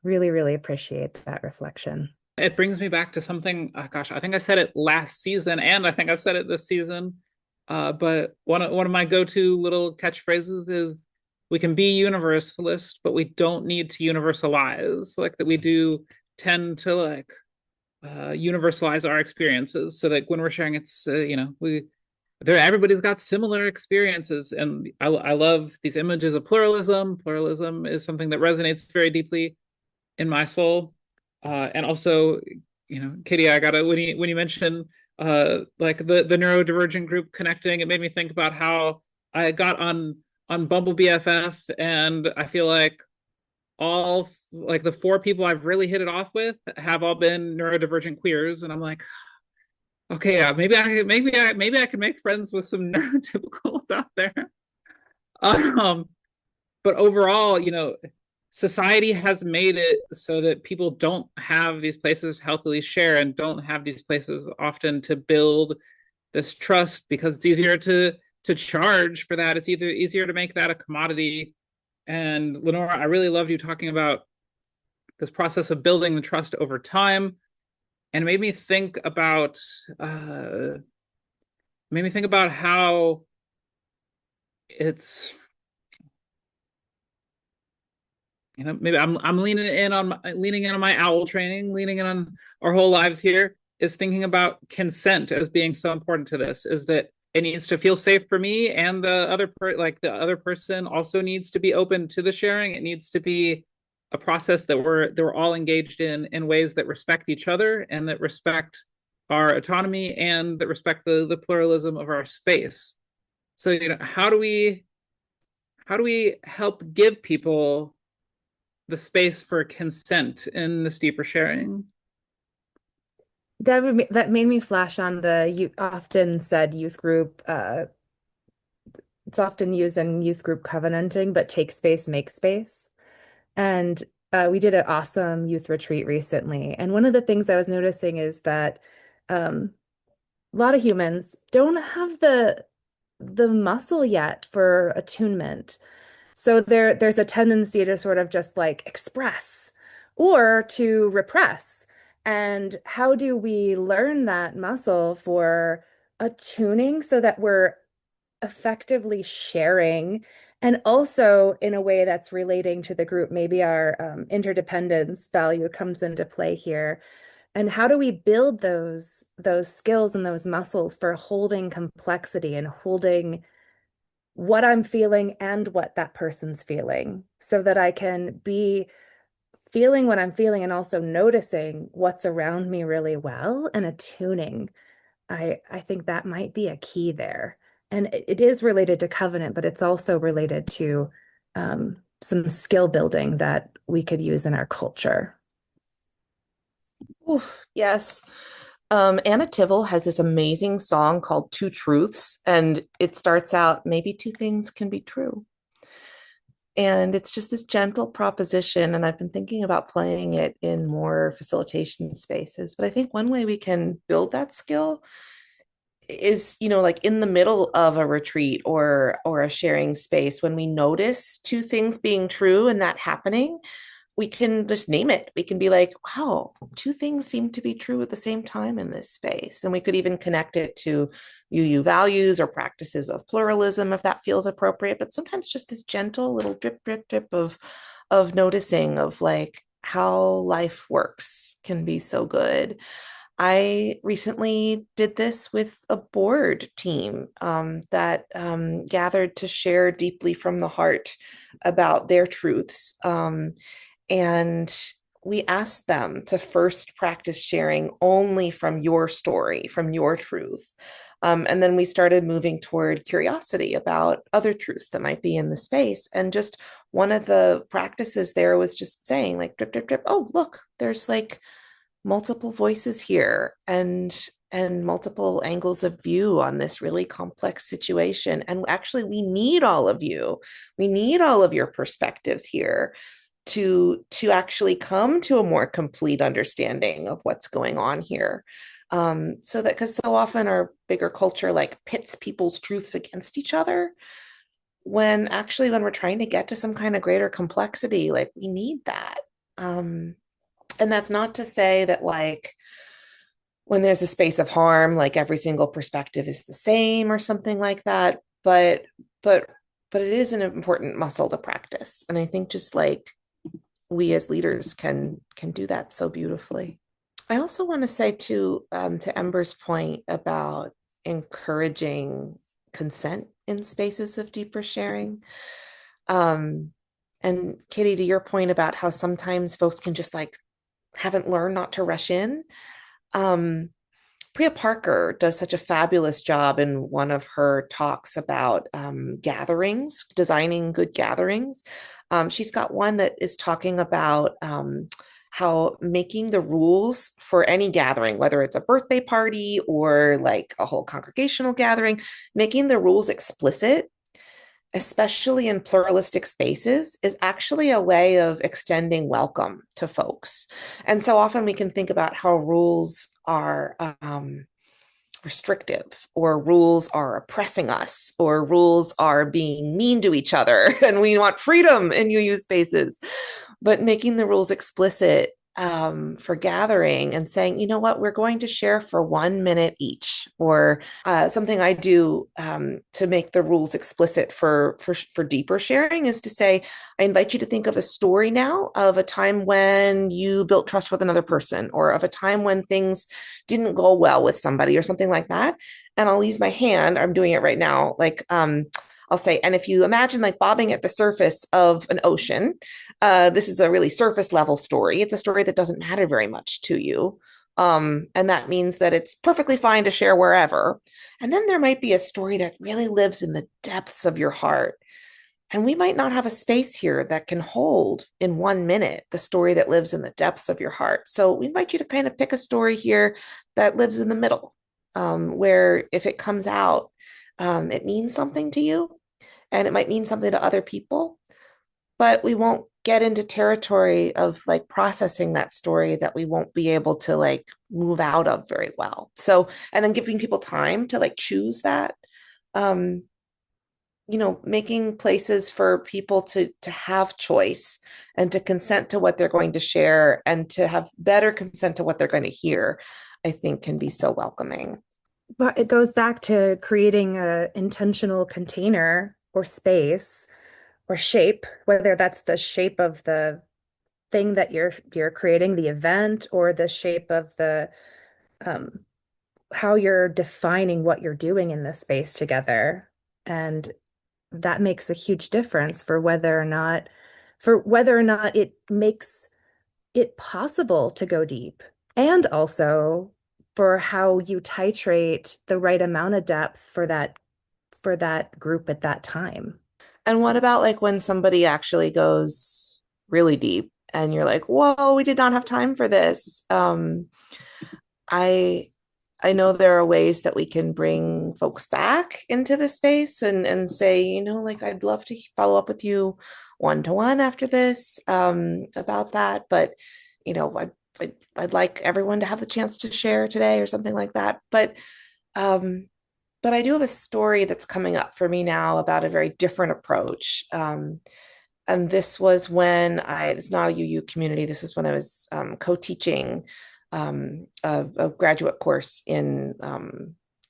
Speaker 3: really, really appreciate that reflection.
Speaker 2: It brings me back to something, oh gosh, I think I said it last season, and I think I've said it this season. But one of my go-to little catchphrases is we can be universalist, but we don't need to universalize. Like that we do tend to like universalize our experiences. So like when we're sharing, it's everybody's got similar experiences, and I love these images of pluralism. Pluralism is something that resonates very deeply in my soul. And also, Katie, I gotta when you mentioned like the neurodivergent group connecting, it made me think about how I got on Bumble BFF, and I feel like all like the four people I've really hit it off with have all been neurodivergent queers, and I'm like, okay, yeah, maybe I can make friends with some neurotypicals out there. Um, but overall, society has made it so that people don't have these places to healthily share and don't have these places often to build this trust because it's easier to charge for that. It's either easier to make that a commodity. And Lenore, I really loved you talking about this process of building the trust over time, and it made me think about how it's maybe I'm leaning in on my owl training, leaning in on our whole lives here, is thinking about consent as being so important to this, is that it needs to feel safe for me, and the other person also needs to be open to the sharing. It needs to be a process that we're all engaged in ways that respect each other and that respect our autonomy and that respect the pluralism of our space. So, how do we help give people the space for consent in this deeper sharing?
Speaker 3: That made me flash on the you often said youth group. It's often used in youth group covenanting, but take space, make space. And we did an awesome youth retreat recently. And one of the things I was noticing is that a lot of humans don't have the muscle yet for attunement. So there's a tendency to sort of just like express or to repress. And how do we learn that muscle for attuning so that we're effectively sharing and also in a way that's relating to the group? Maybe our interdependence value comes into play here. And how do we build those skills and those muscles for holding complexity and holding what I'm feeling and what that person's feeling so that I can be feeling what I'm feeling and also noticing what's around me really well and attuning. I think that might be a key there. And it is related to covenant, but it's also related to some skill building that we could use in our culture.
Speaker 4: Oof, yes. Anna Tivell has this amazing song called Two Truths, and it starts out, maybe two things can be true. And it's just this gentle proposition. And I've been thinking about playing it in more facilitation spaces. But I think one way we can build that skill is, like in the middle of a retreat or a sharing space, when we notice two things being true and that happening, we can just name it. We can be like, wow, two things seem to be true at the same time in this space. And we could even connect it to UU values or practices of pluralism if that feels appropriate. But sometimes just this gentle little drip, drip, drip of noticing of like how life works can be so good. I recently did this with a board team that gathered to share deeply from the heart about their truths. And we asked them to first practice sharing only from your story, from your truth. And then we started moving toward curiosity about other truths that might be in the space. And just one of the practices there was just saying, like, drip, drip, drip. Oh, look, there's like multiple voices here and multiple angles of view on this really complex situation. And actually, we need all of you. We need all of your perspectives here to actually come to a more complete understanding of what's going on here. So that because so often our bigger culture like pits people's truths against each other. when actually when we're trying to get to some kind of greater complexity, like we need that. Um, and that's not to say that like when there's a space of harm, like every single perspective is the same or something like that. But but it is an important muscle to practice. And I think just like we as leaders can do that so beautifully. I also want to say to Ember's point about encouraging consent in spaces of deeper sharing. Um, and Kitty, to your point about how sometimes folks can just like haven't learned not to rush in. Um, Priya Parker does such a fabulous job in one of her talks about gatherings, designing good gatherings. She's got one that is talking about how making the rules for any gathering, whether it's a birthday party or like a whole congregational gathering, making the rules explicit, especially in pluralistic spaces, is actually a way of extending welcome to folks. And so often we can think about how rules are restrictive, or rules are oppressing us, or rules are being mean to each other, and we want freedom in UU spaces. But making the rules explicit for gathering and saying, you know what, we're going to share for 1 minute each, or something I do to make the rules explicit for deeper sharing is to say, I invite you to think of a story now of a time when you built trust with another person, or of a time when things didn't go well with somebody, or something like that. And I'll use my hand. I'm doing it right now. Like I'll say, and if you imagine like bobbing at the surface of an ocean, this is a really surface level story. It's a story that doesn't matter very much to you. And that means that it's perfectly fine to share wherever. And then there might be a story that really lives in the depths of your heart. And we might not have a space here that can hold in 1 minute the story that lives in the depths of your heart. So we invite you to kind of pick a story here that lives in the middle, where if it comes out, it means something to you, and it might mean something to other people, but we won't get into territory of like processing that story that we won't be able to like move out of very well. So, and then giving people time to like choose that. Um, making places for people to have choice and to consent to what they're going to share and to have better consent to what they're going to hear, I think can be so welcoming.
Speaker 3: But it goes back to creating a intentional container or space or shape, whether that's the shape of the thing that you're creating, the event, or the shape of the um, how you're defining what you're doing in this space together. And that makes a huge difference for whether or not it makes it possible to go deep, and also for how you titrate the right amount of depth for that group at that time.
Speaker 4: And what about like when somebody actually goes really deep and you're like, whoa, we did not have time for this. I I know there are ways that we can bring folks back into the space and say, like I'd love to follow up with you one to one after this about that. But I'd like everyone to have the chance to share today or something like that. Um, but I do have a story that's coming up for me now about a very different approach. And this was when it's not a UU community. This is when I was co-teaching a graduate course in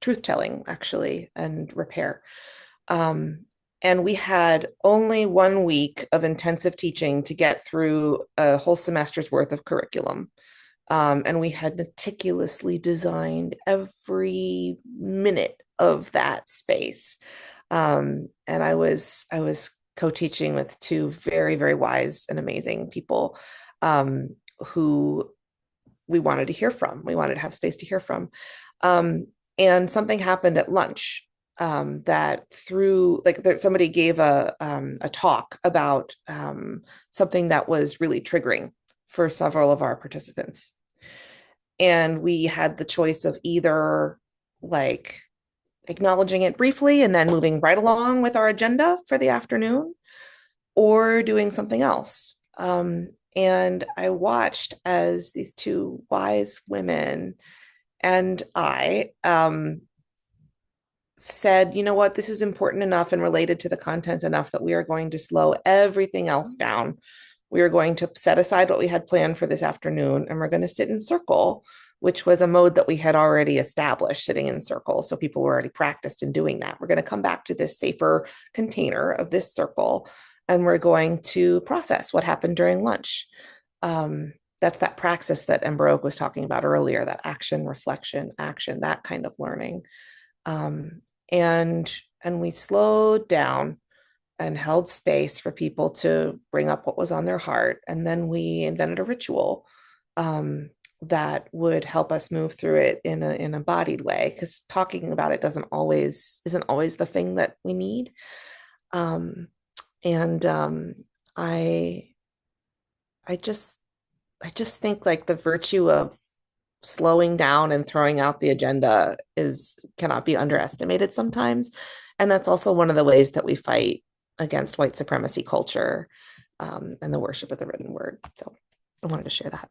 Speaker 4: truth telling, actually, and repair. And we had only 1 week of intensive teaching to get through a whole semester's worth of curriculum. And we had meticulously designed every minute of that space. And I was co-teaching with two very, very wise and amazing people who we wanted to hear from. We wanted to have space to hear from. And something happened at lunch that through somebody gave a talk about something that was really triggering for several of our participants. And we had the choice of either like acknowledging it briefly and then moving right along with our agenda for the afternoon, or doing something else. And I watched as these two wise women and I said, you know what, this is important enough and related to the content enough that we are going to slow everything else down. We are going to set aside what we had planned for this afternoon and we're going to sit in circle, which was a mode that we had already established, sitting in circle. So people were already practiced in doing that. We're going to come back to this safer container of this circle and we're going to process what happened during lunch. That's that praxis that Ember Oak was talking about earlier, that action, reflection, action, that kind of learning. Um, and we slowed down and held space for people to bring up what was on their heart. And then we invented a ritual that would help us move through it in an embodied way, because talking about it isn't always the thing that we need. Um, and I I just think like the virtue of slowing down and throwing out the agenda is cannot be underestimated sometimes. And that's also one of the ways that we fight against white supremacy culture and the worship of the written word. So I wanted to share that.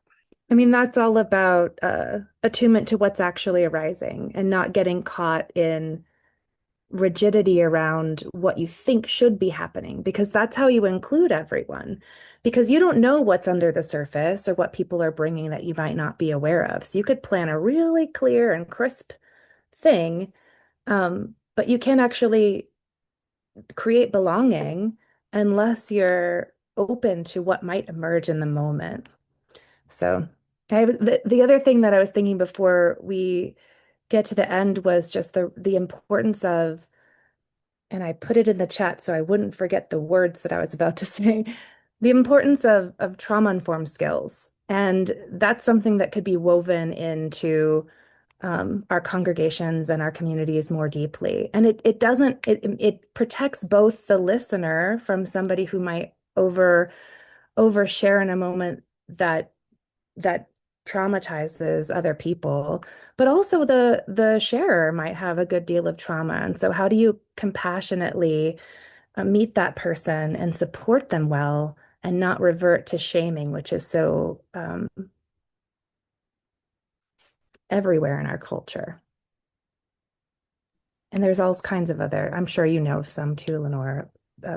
Speaker 3: I mean, that's all about attunement to what's actually arising and not getting caught in rigidity around what you think should be happening, because that's how you include everyone, because you don't know what's under the surface or what people are bringing that you might not be aware of. So you could plan a really clear and crisp thing, but you can't actually create belonging unless you're open to what might emerge in the moment. So the other thing that I was thinking before we get to the end was just the importance of, and I put it in the chat so I wouldn't forget the words that I was about to say, the importance of trauma-informed skills. And that's something that could be woven into our congregations and our communities more deeply. And it protects both the listener from somebody who might overshare in a moment that traumatizes other people, but also the sharer might have a good deal of trauma. And so how do you compassionately meet that person and support them well and not revert to shaming, which is so everywhere in our culture. And there's all kinds of other, I'm sure you know of some too, Lenore,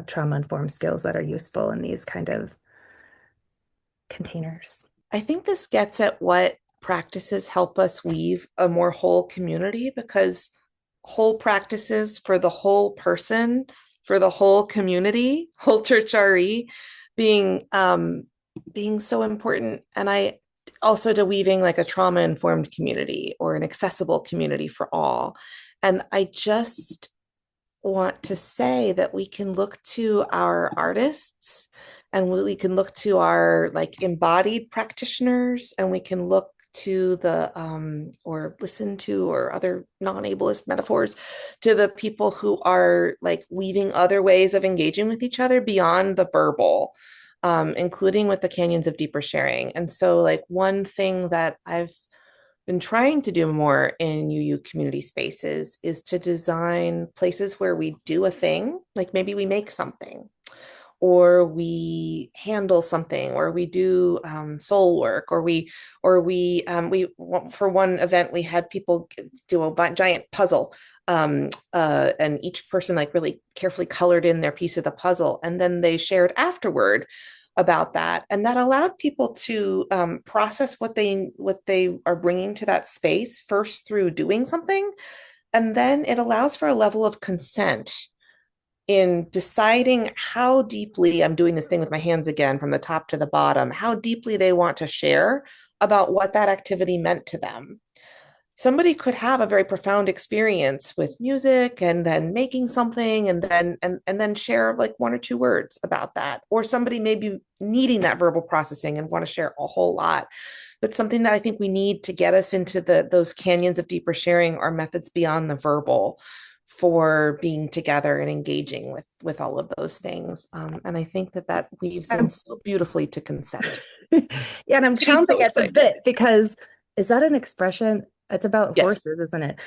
Speaker 3: trauma-informed skills that are useful in these kind of containers.
Speaker 4: I think this gets at what practices help us weave a more whole community, because whole practices for the whole person, for the whole community, whole church RE being so important. And I also to weaving like a trauma-informed community or an accessible community for all. And I just want to say that we can look to our artists and we can look to our like embodied practitioners, and we can look to the or listen to, or other non-ableist metaphors, to the people who are like weaving other ways of engaging with each other beyond the verbal, including with the canyons of deeper sharing. And so like one thing that I've been trying to do more in UU community spaces is to design places where we do a thing, like maybe we make something, or we handle something, or we do soul work, or we for one event we had people do a giant puzzle, and each person like really carefully colored in their piece of the puzzle, and then they shared afterward about that, and that allowed people to process what they are bringing to that space first through doing something, and then it allows for a level of consent in deciding how deeply I'm doing this thing with my hands again from the top to the bottom, how deeply they want to share about what that activity meant to them. Somebody could have a very profound experience with music and then making something and then share like one or two words about that. Or somebody may be needing that verbal processing and want to share a whole lot. But something that I think we need to get us into those canyons of deeper sharing are methods beyond the verbal for being together and engaging with all of those things. And I think that weaves in so beautifully to consent.
Speaker 3: Yeah, and I'm chomping at the bit because is that an expression? It's about
Speaker 4: Yes.
Speaker 3: horses, isn't it?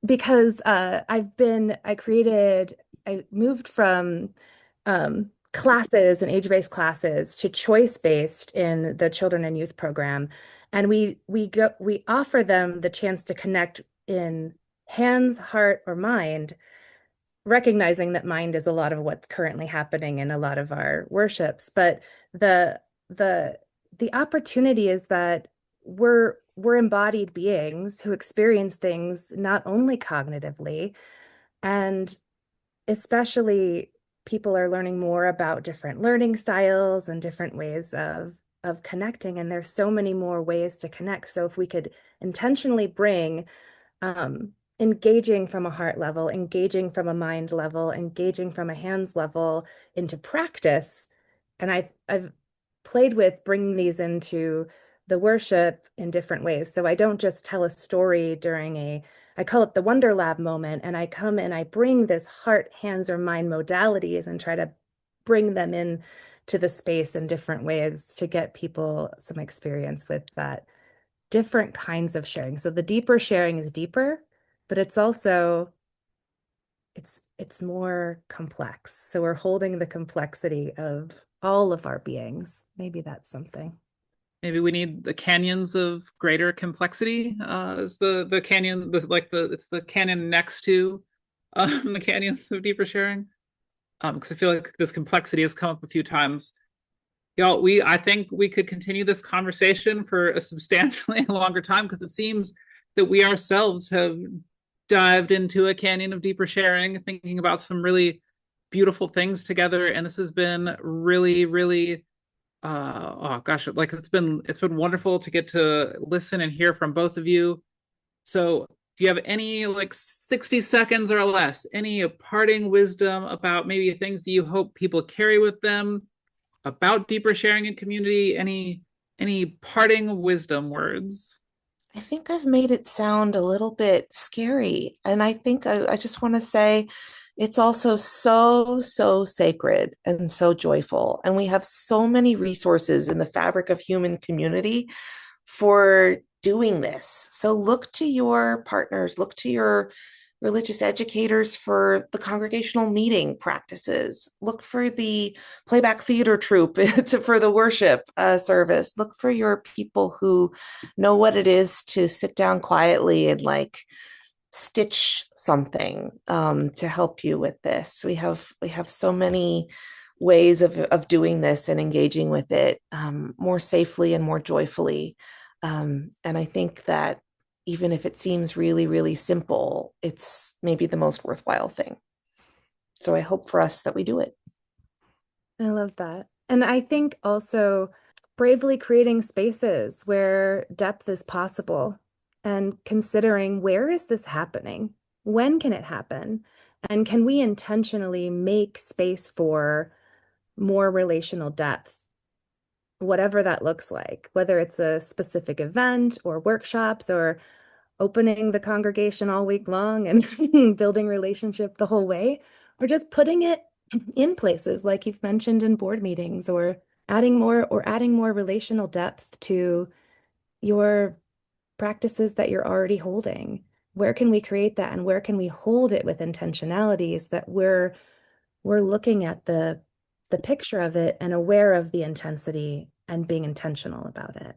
Speaker 3: Because I moved from classes and age-based classes to choice-based in the children and youth program. And we offer them the chance to connect in hands, heart, or mind, recognizing that mind is a lot of what's currently happening in a lot of our worships. But the the the opportunity is that we're embodied beings who experience things not only cognitively, and especially people are learning more about different learning styles and different ways of connecting, and there's so many more ways to connect. So if we could intentionally bring engaging from a heart level, engaging from a mind level, engaging from a hands level into practice. And I've played with bringing these into the worship in different ways. So I don't just tell a story I call it the Wonder Lab moment, and I come and I bring this heart, hands, or mind modalities and try to bring them in to the space in different ways to get people some experience with that different kinds of sharing. So the deeper sharing is deeper, but it's also it's more complex. So we're holding the complexity of all of our beings. Maybe that's something.
Speaker 2: Maybe we need the canyons of greater complexity. Is the canyon it's the canyon next to the canyons of deeper sharing? Because I feel like this complexity has come up a few times. Y'all, I think we could continue this conversation for a substantially longer time, because it seems that we ourselves have dived into a canyon of deeper sharing, thinking about some really beautiful things together. And this has been really, really, oh gosh, like it's been wonderful to get to listen and hear from both of you. So do you have any, like, 60 seconds or less, any parting wisdom about maybe things that you hope people carry with them about deeper sharing in community? Any parting wisdom words?
Speaker 4: I think I've made it sound a little bit scary. And I think I just want to say it's also so, so sacred and so joyful. And we have so many resources in the fabric of human community for doing this. So look to your partners, look to your religious educators for the congregational meeting practices. Look for the playback theater troupe for the worship service. Look for your people who know what it is to sit down quietly and like stitch something to help you with this. We have so many ways of doing this and engaging with it more safely and more joyfully. And I think that even if it seems really, really simple, it's maybe the most worthwhile thing. So I hope for us that we do it.
Speaker 3: I love that. And I think also bravely creating spaces where depth is possible and considering, where is this happening? When can it happen? And can we intentionally make space for more relational depth, whatever that looks like, whether it's a specific event or workshops or opening the congregation all week long and building relationship the whole way, or just putting it in places like you've mentioned in board meetings, or adding more relational depth to your practices that you're already holding. Where can we create that, and where can we hold it with intentionalities that we're looking at the picture of it and aware of the intensity and being intentional about it.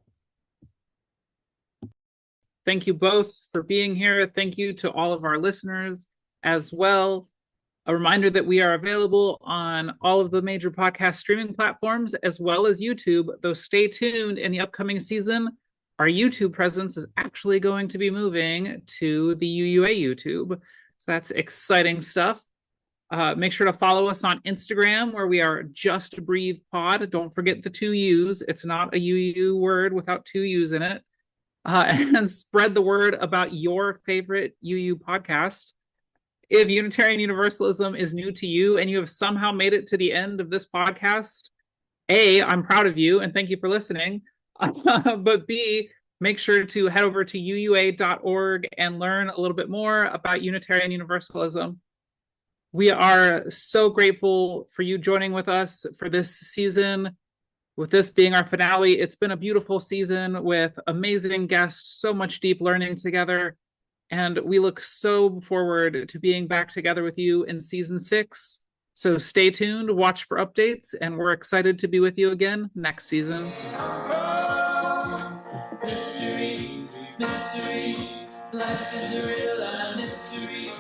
Speaker 2: Thank you both for being here. Thank you to all of our listeners as well. A reminder that we are available on all of the major podcast streaming platforms as well as YouTube, though stay tuned in the upcoming season. Our YouTube presence is actually going to be moving to the UUA YouTube. So that's exciting stuff. Make sure to follow us on Instagram, where we are Just Breathe Pod. Don't forget the 2 U's. It's not a UU word without 2 U's in it. And spread the word about your favorite UU podcast. If Unitarian Universalism is new to you and you have somehow made it to the end of this podcast, A, I'm proud of you and thank you for listening. But B, make sure to head over to uua.org and learn a little bit more about Unitarian Universalism. We are so grateful for you joining with us for this season, with this being our finale. It's been a beautiful season with amazing guests, so much deep learning together. And we look so forward to being back together with you in season 6. So stay tuned, watch for updates, and we're excited to be with you again next season.
Speaker 1: Mystery, mystery. Life is real and mystery.